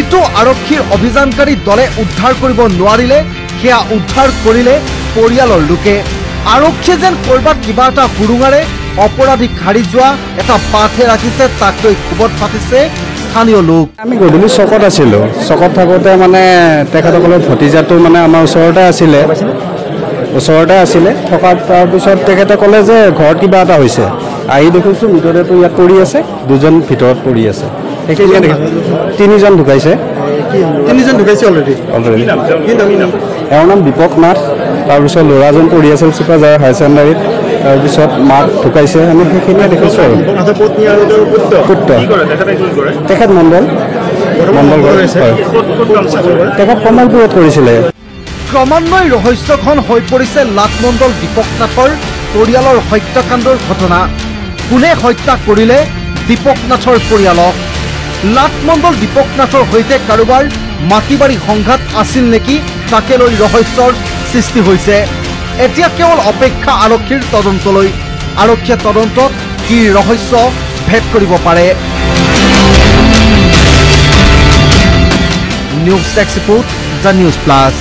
যিটো আৰক্ষীৰ অভিযানকাৰী দলে উদ্ধাৰ কৰিব নোৱাৰিলে সেয়া উদ্ধাৰ কৰিলে পৰিয়ালৰ লোকে। আৰক্ষীয়ে যেন কৰবাত কিবা এটা হুৰুঙাৰে অপৰাধীক হাৰি যোৱা এটা বাটহে ৰাখিছে, তাক লৈ ক্ষোভত পাতিছে স্থানীয় লোক। আমি গধূলি চকত আছিলোঁ, চকত থাকোঁতে মানে তেখেতসকলৰ ভতিজাটো মানে আমাৰ ওচৰতে আছিলে থকাৰ। তাৰপিছত তেখেতে ক'লে যে ঘৰত কিবা এটা হৈছে। আহি দেখিছোঁ মৃতদেহটো ইয়াত পৰি আছে, দুজন ভিতৰত পৰি আছে। সেইখিনিয়ে তিনিজন ঢুকাইছে। অলৰেডি এওঁৰ নাম দীপক নাথ। তাৰপিছত ল'ৰাজন পঢ়ি আছিল চিপাঝাৰ হায়াৰ ছেকেণ্ডাৰীত। তাৰপিছত মাক ঢুকাইছে। আমি সেইখিনিয়ে দেখিছোঁ আৰু পুত্ৰ তেখেত মণ্ডল তেখেত কমলপুৰত কৰিছিলে। ক্ৰমান্বয়ে ৰহস্যখন হৈ পৰিছে লাটমণ্ডল দীপক নাথৰ পৰিয়ালৰ হত্যাকাণ্ডৰ ঘটনা। কোনে হত্যা কৰিলে দীপক নাথৰ পৰিয়ালক? লাটমণ্ডল দীপক নাথৰ সৈতে কাৰোবাৰ মাটি বাৰী সংঘাত আছিল নেকি, তাকে লৈ ৰহস্যৰ সৃষ্টি হৈছে। এতিয়া কেৱল অপেক্ষা আৰক্ষীৰ তদন্তলৈ। আৰক্ষীয়ে তদন্তত কি ৰহস্য ভেদ কৰিব পাৰে। News desk report, the news plus.